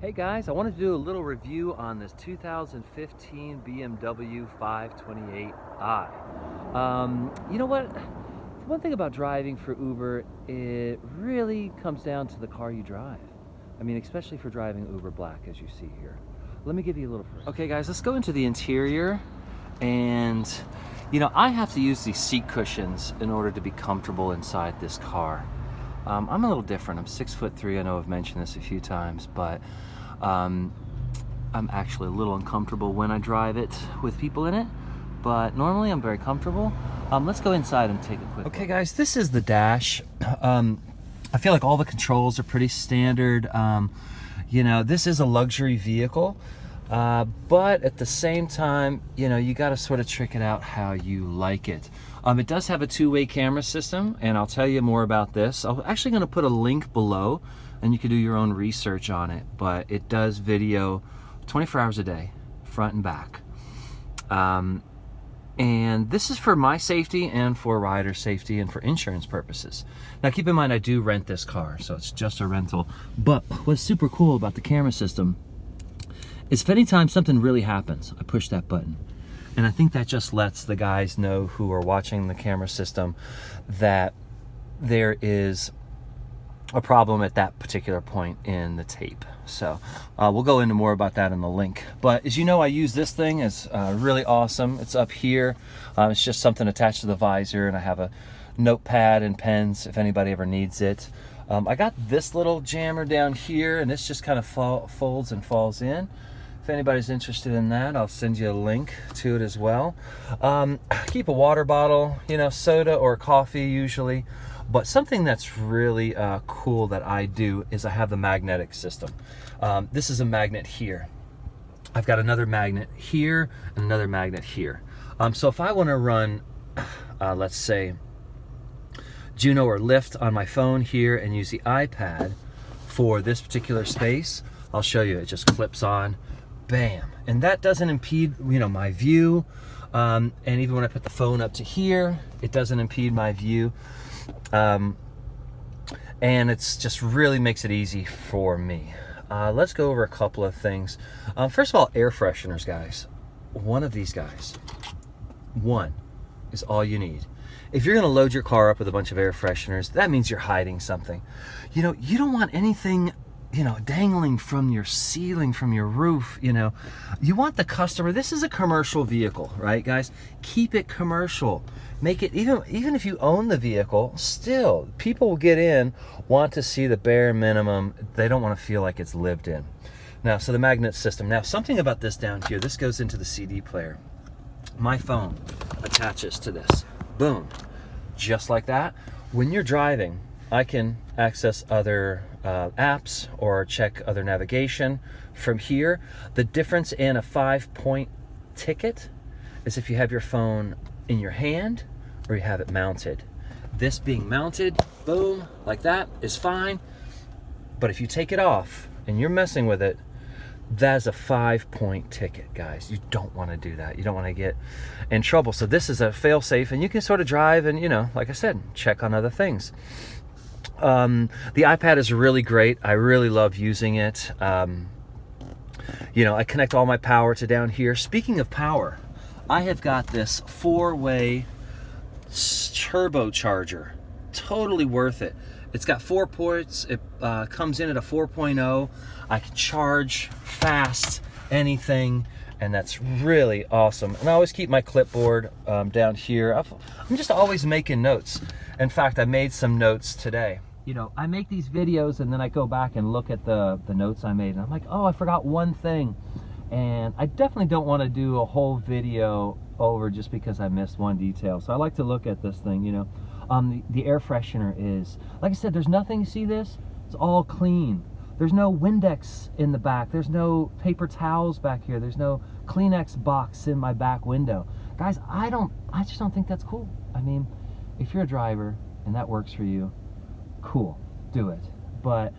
Hey guys, I wanted to do a little review on this 2015 BMW 528i. You know what? One thing about driving for Uber, it really comes down to the car you drive. I mean, especially for driving Uber Black, as you see here. Let me give you a little first. Okay guys, let's go into the interior. And, I have to use these seat cushions in order to be comfortable inside this car. I'm a little different. I'm 6'3". I know I've mentioned this a few times, but I'm actually a little uncomfortable when I drive it with people in it, but normally I'm very comfortable. Let's go inside and take a quick look. Okay guys, this is the dash. I feel like all the controls are pretty standard. This is a luxury vehicle, but at the same time, you got to sort of trick it out how you like it. It does have a two-way camera system, and I'll tell you more about this. I'm actually going to put a link below, and you can do your own research on it, but it does video 24 hours a day, front and back. And this is for my safety and for rider safety and for insurance purposes. Now keep in mind, I do rent this car, so it's just a rental. But what's super cool about the camera system is if anytime something really happens, I push that button. And I think that just lets the guys know who are watching the camera system that there is a problem at that particular point in the tape. So we'll go into more about that in the link. But as you know, I use this thing. It's really awesome. It's up here. It's just something attached to the visor, and I have a notepad and pens if anybody ever needs it. I got this little jammer down here, and this just kind of folds and falls in. If anybody's interested in that, I'll send you a link to it as well. Keep a water bottle, soda or coffee usually. But something that's really cool that I do is I have the magnetic system. This is a magnet here. I've got another magnet here and another magnet here. So if I want to run, let's say, Juno or Lyft on my phone here and use the iPad for this particular space, I'll show you. It just clips on. Bam. And that doesn't impede, my view. And even when I put the phone up to here, it doesn't impede my view. And it's just really makes it easy for me. Let's go over a couple of things. First of all, air fresheners, guys. One of these guys, one is all you need. If you're going to load your car up with a bunch of air fresheners, that means you're hiding something. You don't want anything dangling from your ceiling, from your roof. You want the customer. This is a commercial vehicle, right, guys? Keep it commercial. Make it, even if you own the vehicle, still, people will get in, want to see the bare minimum. They don't want to feel like it's lived in. Now, so the magnet system. Now, something about this down here, this goes into the CD player. My phone attaches to this. Boom. Just like that. When you're driving, I can access other apps or check other navigation from here. The difference in a 5-point ticket is if you have your phone in your hand or you have it mounted. This being mounted, boom, like that is fine. But if you take it off and you're messing with it, that's a 5-point ticket, guys. You don't want to do that. You don't want to get in trouble. So this is a fail-safe, and you can sort of drive and, like I said, check on other things. The iPad is really great. I really love using it. I connect all my power to down here. Speaking of power, I have got this 4-way turbocharger. Totally worth it. It's got 4 ports. It comes in at a 4.0. I can charge fast, anything, and that's really awesome. And I always keep my clipboard down here. I'm just always making notes. In fact, I made some notes today. I make these videos and then I go back and look at the notes I made, and I'm like, oh, I forgot one thing. And I definitely don't want to do a whole video over just because I missed one detail. So I like to look at this thing, the air freshener is, like I said, there's nothing, you see this? It's all clean. There's no Windex in the back. There's no paper towels back here. There's no Kleenex box in my back window. Guys, I just don't think that's cool. I mean, if you're a driver and that works for you, cool, do it. But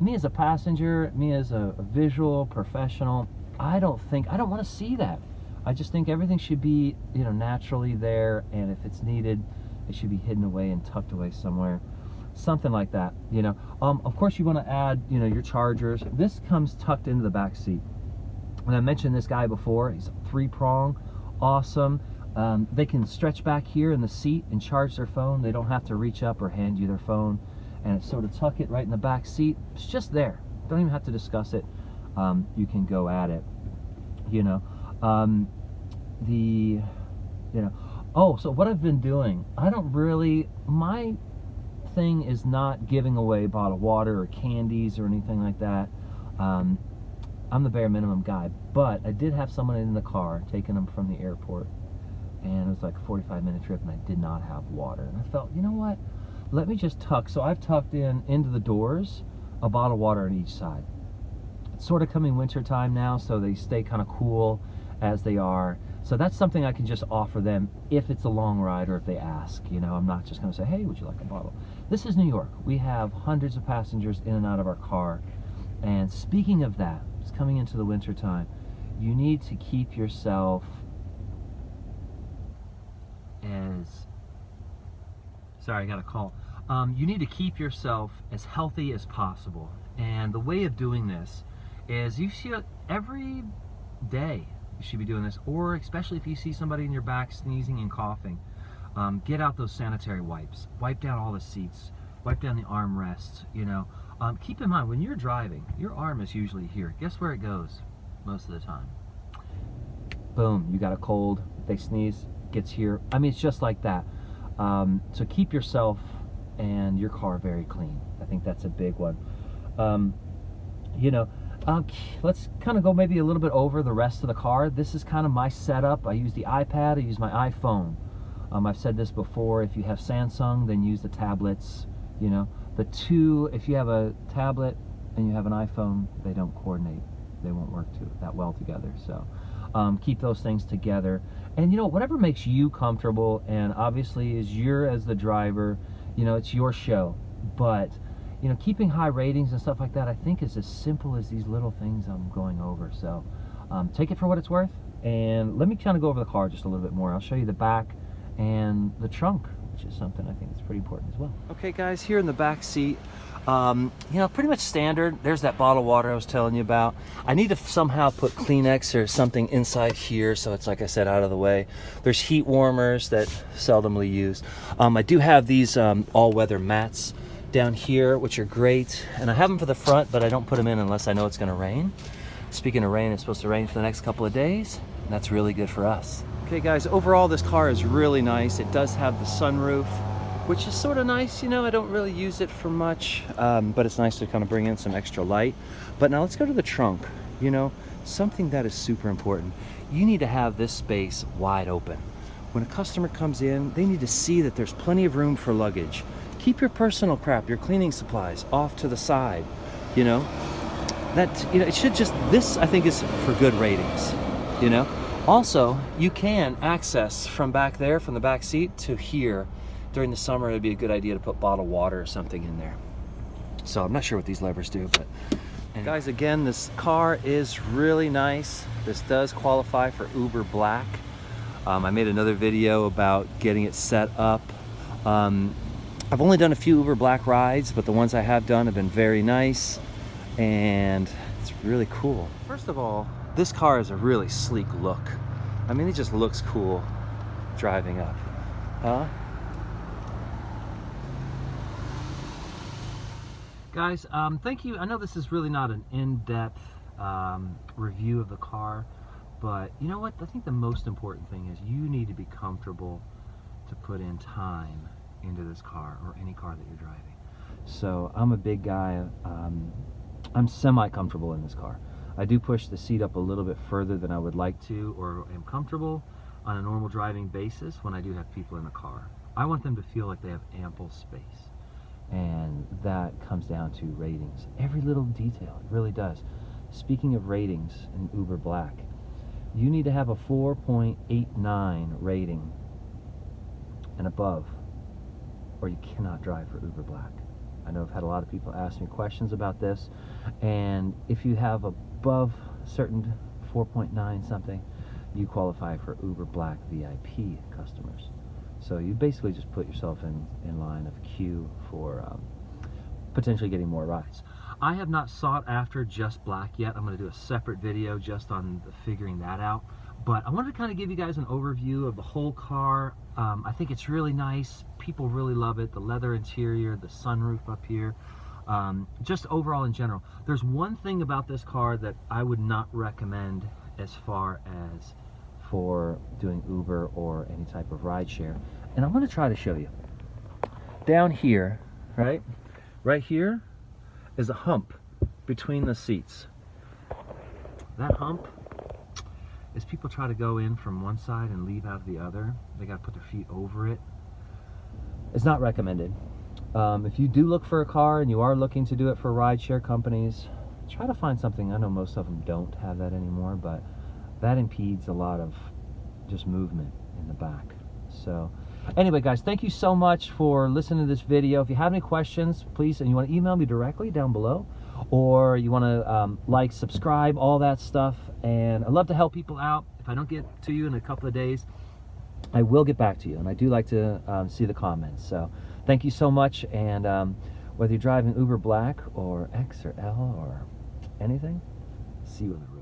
me as a passenger, me as a visual professional, I don't want to see that. I just think everything should be, naturally there, and if it's needed, it should be hidden away and tucked away somewhere. something like that, you know. Of course you want to add, you know, your chargers. This comes tucked into the back seat. And I mentioned this guy before. He's 3-prong, awesome. They can stretch back here in the seat and charge their phone. They don't have to reach up or hand you their phone. And it's sort of tuck it right in the back seat. It's just there. Don't even have to discuss it. You can go at it, you know. Oh, so what I've been doing, my thing is not giving away bottled water or candies or anything like that. I'm the bare minimum guy, but I did have someone in the car taking them from the airport, and it was like a 45-minute trip, and I did not have water. And I felt, you know what? Let me just tuck. So I've tucked into the doors a bottle of water on each side. It's sort of coming winter time now, so they stay kind of cool as they are. So that's something I can just offer them if it's a long ride or if they ask. You know, I'm not just going to say, hey, would you like a bottle? This is New York. We have hundreds of passengers in and out of our car. And speaking of that, it's coming into the winter time. You need to keep yourself sorry, I got a call. You need to keep yourself as healthy as possible. And the way of doing this is you see it every day. You should be doing this, or especially if you see somebody in your back sneezing and coughing, get out those sanitary wipes. Wipe down all the seats. Wipe down the armrests, you know. Keep in mind, when you're driving, your arm is usually here. Guess where it goes most of the time? Boom, you got a cold, they sneeze, it gets here. I mean, it's just like that. So keep yourself and your car very clean. I think that's a big one. You know, let's kind of go maybe a little bit over the rest of the car. This is kind of my setup. I use the iPad, I use my iPhone. I've said this before, if you have Samsung, then use the tablets, you know. The two, if you have a tablet and you have an iPhone, they don't coordinate. They won't work that well together. So keep those things together. And, you know, whatever makes you comfortable, and obviously as the driver, you know, it's your show. But, you know, keeping high ratings and stuff like that, I think is as simple as these little things I'm going over. So take it for what it's worth. And let me kind of go over the car just a little bit more. I'll show you the back and the trunk, which is something I think is pretty important as well. Okay guys, here in the back seat, you know, pretty much standard. There's that bottle of water I was telling you about. I need to somehow put Kleenex or something inside here, so it's, like I said, out of the way. There's heat warmers that seldomly used. I do have these all-weather mats down here, which are great, and I have them for the front, but I don't put them in unless I know it's gonna rain. Speaking of rain, it's supposed to rain for the next couple of days, and that's really good for us. Okay guys, overall this car is really nice. It does have the sunroof, which is sort of nice. You know, I don't really use it for much, but it's nice to kind of bring in some extra light. But now let's go to the trunk. You know, something that is super important. You need to have this space wide open. When a customer comes in, they need to see that there's plenty of room for luggage. Keep your personal crap, your cleaning supplies off to the side. You know, it should just, this I think is for good ratings, you know. Also, you can access from back there, from the back seat to here. During the summer, it'd be a good idea to put bottled water or something in there. So I'm not sure what these levers do, but anyway. Guys, again, this car is really nice. This does qualify for Uber Black. I made another video about getting it set up. I've only done a few Uber Black rides, but the ones I have done have been very nice, and it's really cool. First of all, this car is a really sleek look. I mean, it just looks cool driving up. Huh? Guys, thank you. I know this is really not an in-depth review of the car, but you know what? I think the most important thing is you need to be comfortable to put in time into this car, or any car that you're driving. So I'm a big guy. I'm semi-comfortable in this car. I do push the seat up a little bit further than I would like to, or am comfortable on a normal driving basis when I do have people in the car. I want them to feel like they have ample space. And that comes down to ratings. Every little detail, it really does. Speaking of ratings in Uber Black, you need to have a 4.89 rating and above, or you cannot drive for Uber Black. I know I've had a lot of people ask me questions about this, and if you have above certain 4.9 something, you qualify for Uber Black VIP customers. So you basically just put yourself in line of queue for potentially getting more rides. I have not sought after just black yet. I'm going to do a separate video just on figuring that out. But I wanted to kind of give you guys an overview of the whole car. I think it's really nice. People really love it. The leather interior, the sunroof up here. Just overall in general. There's one thing about this car that I would not recommend as far as for doing Uber or any type of rideshare. And I'm going to try to show you. Down here, right here is a hump between the seats. That hump, as people try to go in from one side and leave out the other, they got to put their feet over it. It's not recommended. If you do look for a car and you are looking to do it for rideshare companies, try to find something. I know most of them don't have that anymore, but that impedes a lot of just movement in the back. So anyway, guys, thank you so much for listening to this video. If you have any questions, please, and you want to email me directly down below, or you want to like, subscribe, all that stuff. And I love to help people out. If I don't get to you in a couple of days, I will get back to you, and I do like to see the comments. So thank you so much, and whether you're driving Uber Black or X or L or anything, see you on the road.